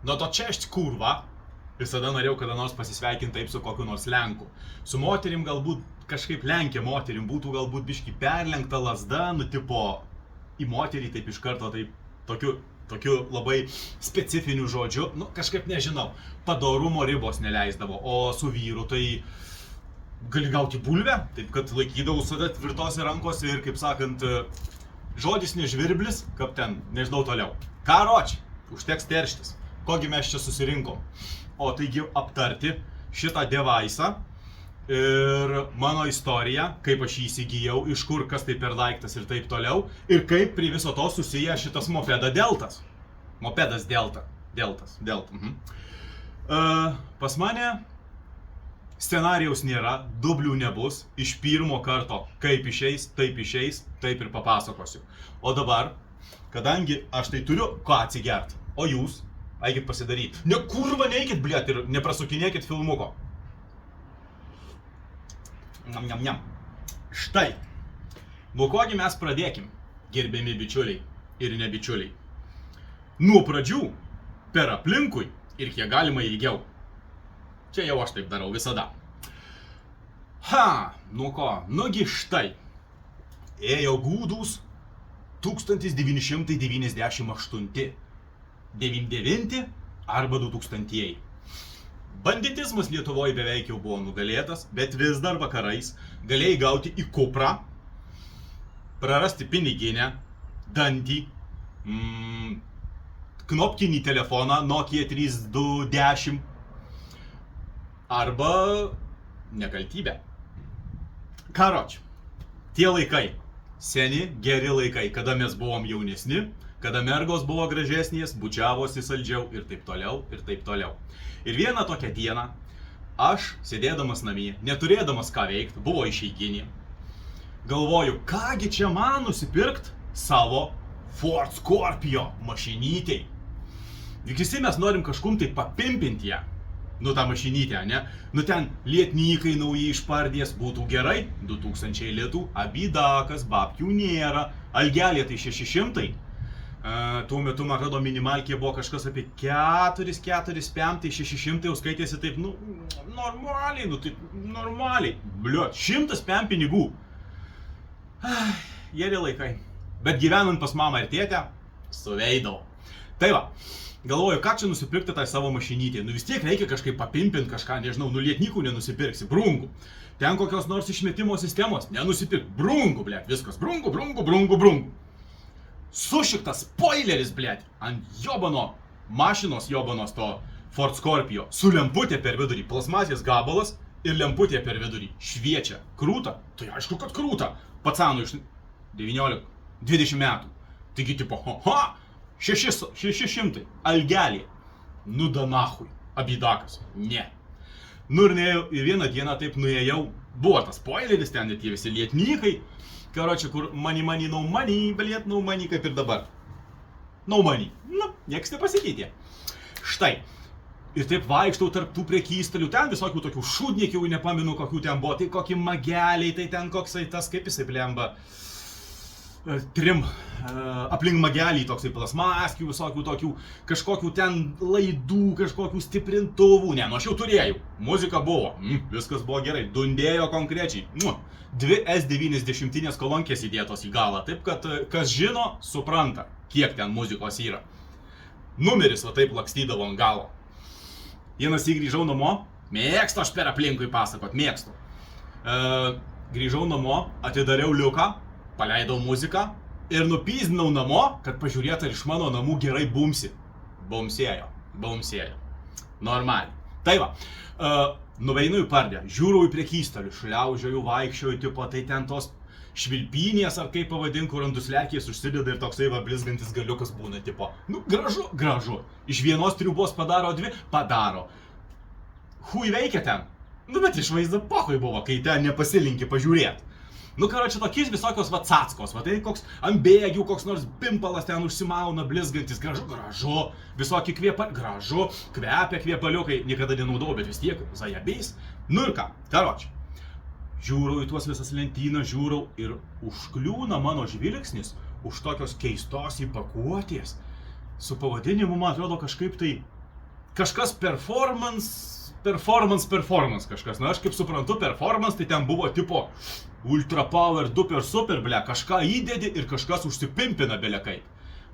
Nu to čia aš kurva. Visada norėjau kada nors pasisveikinti taip su kokiu nors lenku. Su moterim galbūt kažkaip lenkė moterim būtų galbūt biški perlenkta lazda, nu tipo į moterį taip iš karto taip tokiu labai specifiniu žodžiu, nu kažkaip nežinau, padorumo ribos neleisdavo, o su vyru tai gali gauti bulvę, taip kad laikydavau save tvirtose rankose ir kaip sakant, žodis nežvirblis, kaip ten, nežinau toliau. Karoči, užteks terštis, kogi mes čia susirinkom. O taigi aptarti šitą devaisą ir mano istoriją, kaip aš jį įsigijau, iš kur, kas tai per daiktas ir taip toliau, ir kaip prie viso to susiję šitas mopeda Deltas. Mopedas Deltas. Pas mane scenarijaus nėra, dublių nebus, iš pirmo karto kaip išeis, taip ir papasakosiu. O dabar, kadangi aš tai turiu ką atsigert, o jūs eikit pasidaryti. Ne kurva, neikit, blėt, ir neprasukinėkit filmuko. Niam. Štai. Nuo kogi mes pradėkim, gerbiami bičiuliai ir nebičiuliai. Nuo pradžių, per aplinkui ir kiek galima ilgiau. Čia jau aš taip darau visada. Nuo ko? Nugi štai. Ėjo gūdūs 1998. 99 arba 2000-ieji. Banditizmas Lietuvoje beveik jau buvo nugalėtas, bet vis dar vakarais galėjai gauti į kuprą, prarasti piniginę, dantį, knopkinį telefoną Nokia 3210 arba nekaltybę. Karoči, tie laikai, seni, geri laikai, kada mes buvom jaunesni, kada mergos buvo gražesnės, bučiavosi saldžiau ir taip toliau. Ir vieną tokią dieną, aš, sėdėdamas namie, neturėdamas ką veikti, buvo išeiginė. Galvoju, kągi čia man nusipirkt savo Ford Scorpio mašinytei. Juk visi mes norim kažkum tai papimpinti ją. Nu tą mašinytę, ne? Nu ten lietnykai nauji išpardės, būtų gerai, 2000 litų, abidakas, babkių nėra, algelė tai 600. Tuo metu, man atrodo, minimalkė buvo kažkas apie 4,5, tai 600 jau skaitėsi taip, nu, normaliai. Bliuot, 100 pem pinigų. Geri laikai. Bet gyvenant pas mamą ir tėtę, suveidau. Tai va, galvoju, ką čia nusipirkti tai savo mašinytį. Nu vis tiek reikia kažkaip papimpinti kažką, nežinau, nu lietnykų nenusipirksi, brungų. Ten kokios nors išmetimo sistemos, nenusipirk, brungų, blėt, viskas, brungų. Sušiktas spoileris, blėt, ant jobano mašinos jobanos to Ford Scorpio, su lemputė per vidurį, plasmasės gabalas ir lemputė per vidurį, šviečia, krūta, tai aišku, kad krūta, pacanų iš 19-20 metų, taigi tipo, 600, algelė, nu da nahui, abidakas, ne. Nu ir vieną dieną taip nuėjau, buvo tas spoileris, ten ir tie visi lietnykai, karoči, kur money, no money, blėt, no money, kaip ir dabar. No money. Nu, nieks nepasikeitė. Štai. Ir taip vaikštau tarp tų prekystalių, ten visokių tokių šūdniekių, nepaminu kokių ten buvo, tai kokie mageliai, tai ten koksai tas, kaip jisai blemba, trim, aplink magelį toksai plasmaskių, visokių tokių, kažkokių ten laidų, kažkokių stiprintuvų, ne, nu aš jau turėjau, muzika buvo, viskas buvo gerai, dundėjo konkrečiai, 2 S90 kolonkės įdėtos į galą, taip kad kas žino, supranta, kiek ten muzikos yra. Numeris va taip lakstydavo ant galo. Vienas grįžau namo, mėgstu aš per aplinkui pasakot, mėgstu. Grįžau namo, atidariau liuką, paleidau muziką ir nupyzdinau namo, kad pažiūrėtų, ar iš mano namų gerai bumsi. Bumsėjo. Normaliai. Tai va, nuveinu į pardę, žiūrau į prekystalių, šliaužioju, vaikščioju, tipo, tai ten tos švilpynės, ar kaip pavadink, kur ant duslekės užsideda ir toksai va blizgantis galiukas būna, tipo, nu gražu. Iš vienos triubos padaro 2, padaro. Hui veikia ten. Nu, bet išvaizda pochui buvo, kai ten nepasilinki pažiūrėti. Nu, karoči, tokiais visokios va cackos, va tai koks ant bėgių, koks nors pimpalas ten užsimauna, blizgantis, gražu, visokie gražu, kvepia kvepaliukai, niekada nenaudau, bet vis tiek, zajabys. Nu ir ką, karoči, žiūrau į tuos visas lentynas, žiūrau ir užkliūna mano žvilgsnis už tokios keistos įpakuotės, su pavadinimu, man atrodo, kažkaip tai kažkas performance kažkas. Na, aš kaip suprantu, performance tai ten buvo tipo ultra power, duper super, ble, kažką įdedi ir kažkas užsipimpina bele kaip.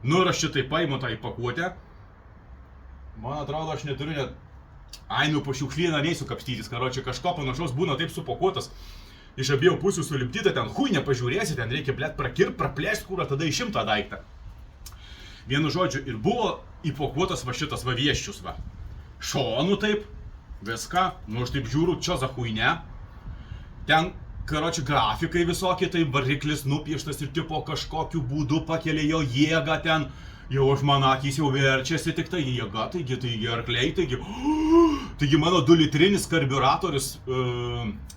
Nu ir aš šitai paimu tą įpakuotę. Man atrodo, aš neturiu net... Ai, po šiukšlyną neįsiu kapstytis, karočią kažko panašaus būna taip supakuotas. Iš abiejų pusių sulipdyta, ten hui nepažiūrėsi, ten reikia, blėt, praplėsti kūrą, tada išimti tą daiktą. Vienu žodžiu, ir buvo įpakuotas va šitas va vieščius va. Šonų taip, viską, nu aš taip žiūriu, čia za huinę. Ten, karočią, grafikai visokie, tai variklis nupieštas ir tipo kažkokiu būdu pakelia jo jėgą ten. Jau aš man akys jau verčiasi tik tai jėga, taigi arkliai, taigi mano 2-litrinis karbiuratorius,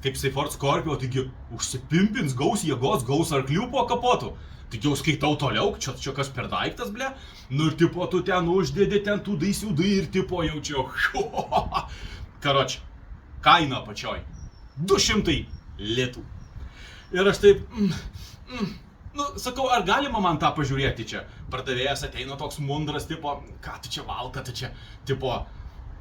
kaip Ford Scorpio, taigi užsipimpins, gaus jėgos, gaus arklių po kapotu. Taigi jau skaitau toliau, čia kas per daiktas, ble. Nu ir tipo tu ten uždėdi, ten tų daisiudai ir tipo jaučiau. Karoči, kaina apačioj 200 litų. Ir aš taip... Nu, sakau, ar galima man tą pažiūrėti čia? Pardavėjas ateina toks mundras, tipo, ką tu čia valka, tu čia, tipo,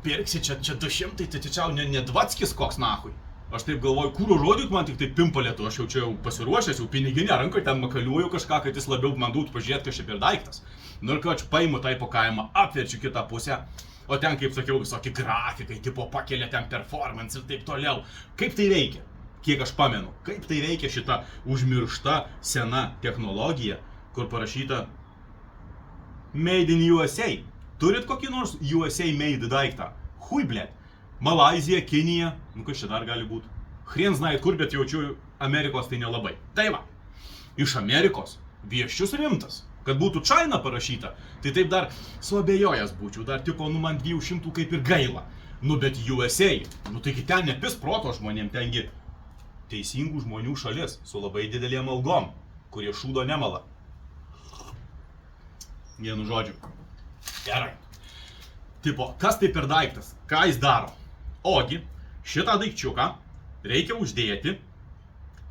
pirksi čia 200, tai čia ne dvatskis koks nahui. Aš taip galvoju, kūro rodyk man tik tai pimpalėtų, aš jau čia pasiruošęs, jau piniginę rankoje ten makaliuoju kažką, kad jis labiau man duotų pažiūrėti, kas čia per daiktas. Nu ir ką, aš paimu tą įpakavimą, apverčiu kitą pusę, o ten, kaip sakiau, visokie grafikai, tipo, pakelia ten performance ir taip toliau. Kaip tai veikia? Kiek aš pamenu, kaip tai veikia šita užmiršta sena technologija, kur parašyta Made in USA. Turit kokį nors USA made daiktą? Hui, blėt. Malaizija, Kinija, nu kas čia dar gali būti? Hrien znait kur, bet jaučiu Amerikos tai nelabai. Tai va, iš Amerikos vieščius rimtas. Kad būtų China parašyta, tai taip dar suabejojęs būčiau, dar tipo, nu man 200 kaip ir gaila. Nu bet USA, nu taigi ten nepis proto žmonėm, tengi teisingų žmonių šalis su labai didelėm algom, kurie šūdo nemala. Vienu žodžiu. Gerai. Tipo, kas tai per daiktas? Ką jis daro? Ogi, šitą daikčiuką reikia uždėti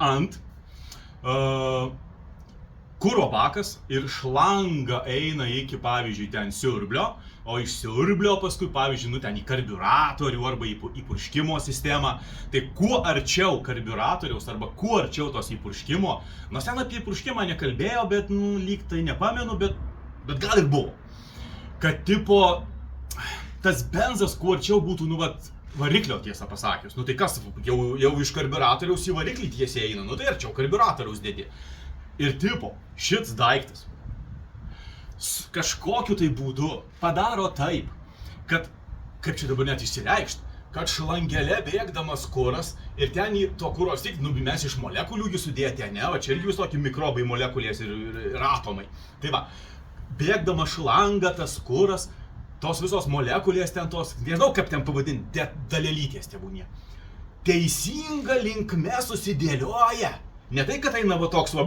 ant kuro bakas ir šlanga eina iki, pavyzdžiui, ten siurblio, o iš siurblio paskui, pavyzdžiui, nu ten į karbiuratorių arba į purškimo sistemą. Tai kuo arčiau karbiuratoriaus arba kuo arčiau tos įpurškimo, nors ten apie purškimą nekalbėjo, bet, nu, lyg tai nepamenu, bet gal ir buvo. Kad tipo, tas benzas kuo arčiau būtų, nu, vat, variklio tiesą pasakius. Nu tai kas, jau iš karbiuratoriaus į variklį tiesiai eina, nu tai arčiau karbiuratoriaus dėdi. Ir tipo, šits daiktas kažkokiu tai būdu padaro taip, kad, kaip čia dabar net išsireikšt, kad šlangelė bėgdamas kuras ir ten į to kuros tik, nu mes iš molekulių jį sudėti, ne, va čia irgi visokie mikrobai, molekulės ir atomai. Tai va, bėgdama šlanga tas kuras, tos visos molekulės ten tos, nežinau kaip ten pavadinti, dalelytės tebūnie, teisinga linkme susidėlioja. Ne tai, kad eina va toks va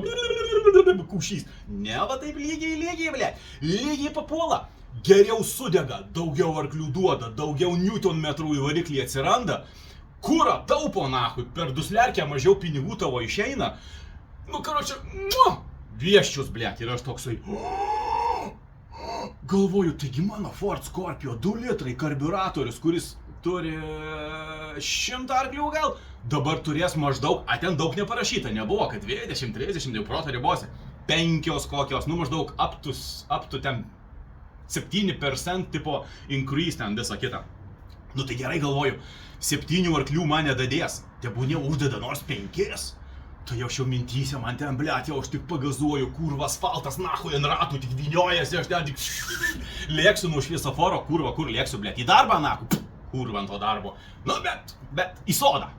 kūšys. Ne va taip lygiai, ble. Lygiai papuola. Geriau sudega, daugiau arklių duoda, daugiau newtonmetrų į variklį atsiranda. Kurą taupo nahui, per duslerkę mažiau pinigų tavo išeina. Nu, karočią, vieščius, ble. Ir aš toksai... Galvoju, taigi mano Ford Scorpio 2 litrai karbiuratorius, kuris turi 100 arklių gal, dabar turės maždaug, ten daug neparašyta, nebuvo, kad 20-30 jau proto ribose, 5 kokios, nu maždaug up to ten 7% tipo increase ten visą kitą. Nu tai gerai galvoju, 7 arklių man nedadės, tebūnė uždeda nors 5. Tai aš jau mintyse, man ten, blėt, jau aš tik pagazuoju, kurva asfaltas, nahui, ant ratų tik vyniojasi, aš ten tik lėksiu nuo šviesoforo, kurva, kur lėksiu, blėt, į darbą, nahu, kurva ant to darbo. Nu, bet, į sodą,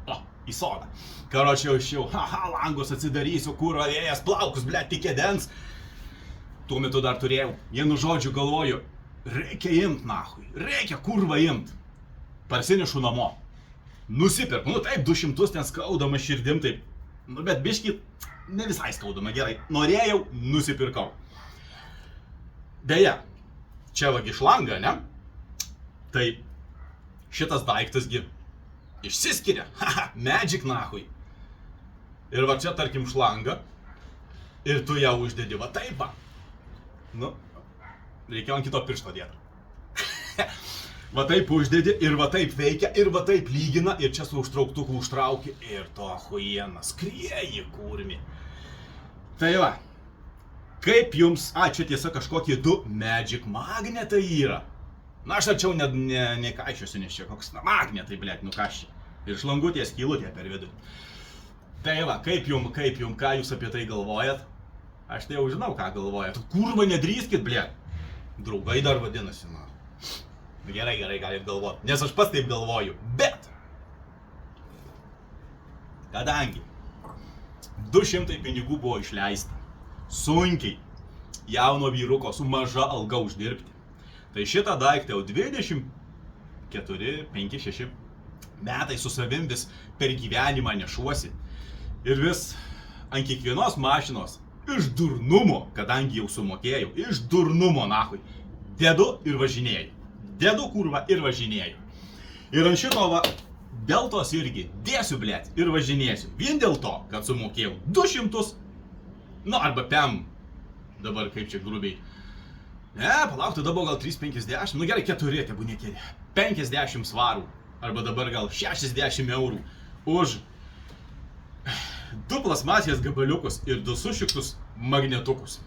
į sodą. Karočią, aš jau, langus atsidarysiu, kurva, vėjas, plaukus, blėt, tik kėdens. Tuo metu dar turėjau, vienu žodžiu galvoju, reikia imt, nahui, reikia kurva imt. Parsinešu namo. Nusipirku, nu taip, 200 ten skaudama širdim, taip. Nu, bet biški, ne visai skaudama, gerai. Norėjau, nusipirkau. Beje, čia vagi šlanga, ne? Tai šitas daiktasgi išsiskiria. Haha, magic nahui. Ir va čia, tarkim, šlanga. Ir tu ją uždedi, va taip va. Nu, reikėjo ant kito piršto dėti. Va taip uždedi ir va taip veikia ir va taip lygina ir čia su užtrauktuku užtrauki ir to huiena skrieji kurmi. Tai va, kaip jums, čia tiesa kažkokie du Magic magnetai yra. Na aš arčiau nekaišiuosi, nes čia koks magnetai, blėt, nu ką čia. Ir šlangutės skylutė per vidų. Tai va, kaip jum, ką jūs apie tai galvojat? Aš tai jau žinau, ką galvojat. Kurva nedrįskit, blėt. Draugai dar vadinasi, man. Gerai, galit galvoti, nes aš pats taip galvoju, bet kadangi 200 pinigų buvo išleista, sunkiai jauno vyruko su maža alga uždirbti, tai šitą daiktą jau 24, 5, 6 metai su savim vis per gyvenimą nešuosi ir vis ant kiekvienos mašinos iš durnumo, kadangi jau sumokėjau, iš durnumo nahui, dedu ir važinėju. Dedu kurva ir važinėju. Ir ant šito va, deltos irgi dėsiu, blėt, ir važinėsiu. Vien dėl to, kad sumokėjau 200, nu arba PM, dabar kaip čia grubiai. Ne, palauk, tada buvo gal 3,50, nu gerai, 4, tebu nekėdė. 50 svarų, arba dabar gal 60 eurų už 2 plasmasės gabaliukus ir 2 sušiktus magnetukus.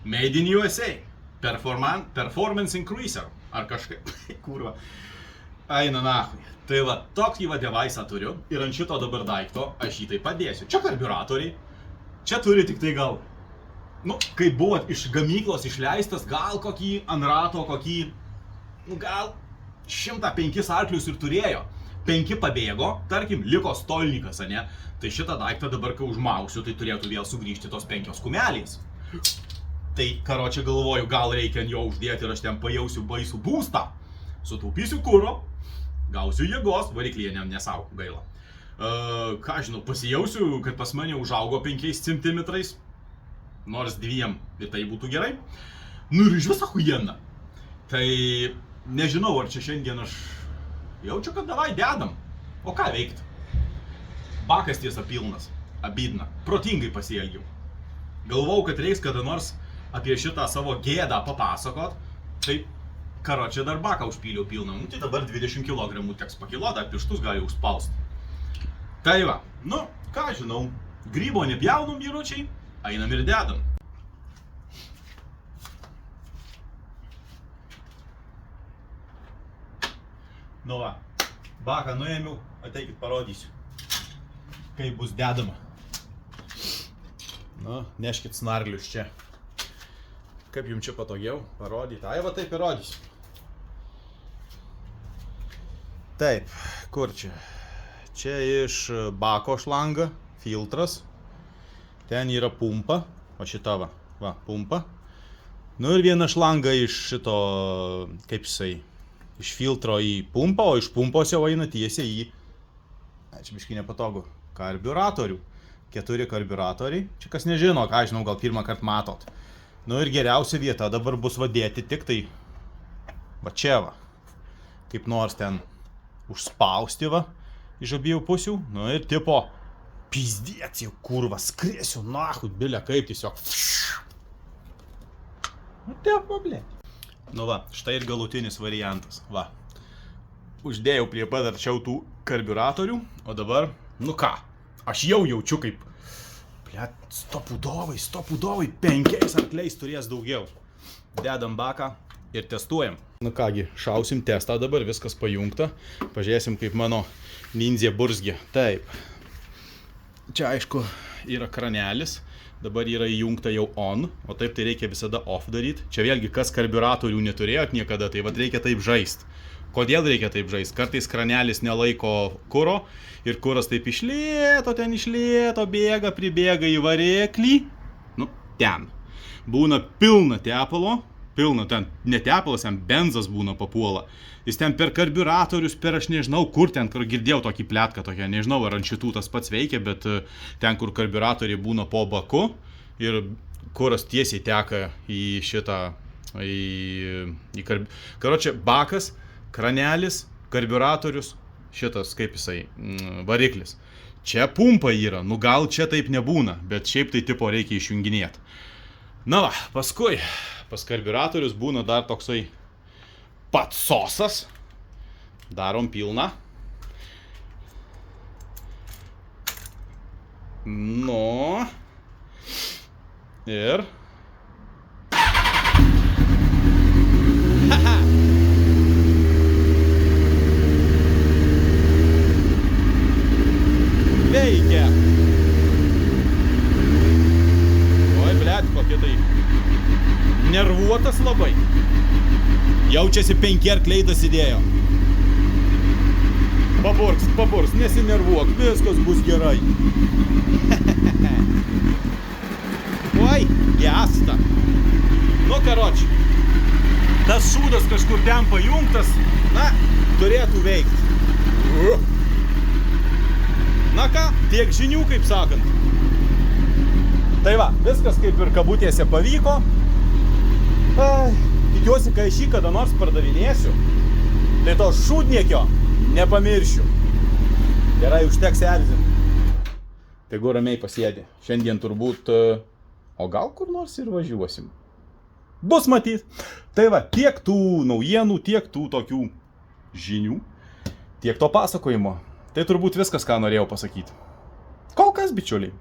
Made in USA. Performance increaser. Ar kažkaip, kurva, eina nahui. Tai va, tokį va devaisą turiu ir ant šito dabar daikto aš jį tai padėsiu. Čia karburatoriai, čia turi tik tai gal, nu, kai buvo iš gamyklos išleistas, gal kokį ant rato, kokį, nu, gal 105 arklius ir turėjo. 5 pabėgo, tarkim, liko stolnikas, ane? Tai šitą daiktą dabar, kai užmausiu, tai turėtų vėl sugrįžti tos 5 kumelės. Tai, karočią galvoju, gal reikia ant jo uždėti ir aš ten pajausiu baisų būstą. Sutaupysiu kuro, gausiu jėgos, variklyje nesau, gaila. Ką žinau, pasijausiu, kad pas mane užaugo 5 centimetrais, nors 2 ir tai būtų gerai. Nu ir iš visą huiena. Tai nežinau, ar čia šiandien aš jaučiu, kad davai dedam. O ką veikti? Bakas tiesa pilnas, abidna, protingai pasielgiau. Galvau, kad reiks kada nors apie šitą savo gėdą papasakot, tai karočią dar baką užpyliau pilną, nu tai dabar 20 kg teks pakilot, ar pirštus gali užspausti. Tai va, nu, ką žinau, grybo nepjaunam vyručiai, einam ir dedam. Nu va, baką nuėmiau, ateikit parodysiu, kaip bus dedama. Nu, neškit snarglius čia. Kaip jums čia patogiau parodyti? Ai, va taip ir rodysiu. Taip, kur čia? Čia iš bako šlanga, filtras. Ten yra pumpa, o šita va, pumpa. Nu ir viena šlanga iš šito, kaip jisai, iš filtro į pumpą, o iš pumpos jau eina tiesiai į, čia biškai nepatogu, karburatorių. 4 karburatoriai. Čia kas nežino, ką žinau, gal pirmą kartą matot. Nu ir geriausia vieta dabar bus vadėti tik tai va čia va. Kaip nors ten užspausti va iš abiejų pusių. Nu ir tipo pizdėt jau kurva, skriesiu nahui, bilia kaip tiesiog. Nu tepa, blė. Nu va, štai ir galutinis variantas. Va. Uždėjau prie pat arčiau tų karburatorių, o dabar, nu ką? Aš jau jaučiu kaip, blėt, stopudovai, 5 arkliais turės daugiau. Dedam baką ir testuojam. Nu kągi, šausim testą dabar, viskas pajungta. Pažiūrėsim, kaip mano ninja burzgė. Taip. Čia aišku yra kranelis, dabar yra įjungta jau on, o taip tai reikia visada off daryti. Čia vėlgi, kas karburatorių neturėjot niekada, tai vat reikia taip žaist. Kodėl reikia taip žaisti? Kartais kranelis nelaiko kuro ir kuras taip iš lėto bėga, pribėga į variklį. Nu, ten. Būna pilna tepalo, ten netepalas, ten benzas būna papuola. Jis ten per karburatorius, per aš nežinau kur ten, kur girdėjau tokį pletką tokią, nežinau ar ant šitų tas pats veikia, bet ten, kur karburatoriai būna po baku ir kuras tiesiai teka į šitą, karočią, bakas, kranelis, karburatorius, šitas, kaip jisai, variklis. Čia pumpa yra, nu gal čia taip nebūna, bet šiaip tai tipo reikia išjunginėti. Na va, paskui, pas karburatorius būna dar toksai pats sosas. Darom pilną. Nu. Ir. Haha. Veikia. Oi, blet, kokie tai. Nervuotas labai. Jaučiasi 5 arkliai dasidėjo. Paburks, nesinervuok, viskas bus gerai. Oi, gęsta. Nu, karoči, tas šūdas kažkur ten pajungtas, na, turėtų veikti. Na ką, tiek žinių, kaip sakant. Tai va, viskas kaip ir kabutėse pavyko. Tikiuosi, kai šį kada nors pardavinėsiu, tai to šūdniekio nepamiršiu. Gerai, užteks erzinti. Tegu ramiai pasėdi. Šiandien turbūt, o gal kur nors ir važiuosim. Bus matyt. Tai va, tiek tų naujienų, tiek tų tokių žinių, tiek to pasakojimo. Tai turbūt viskas, ką norėjau pasakyti. Kol kas, bičiuliai.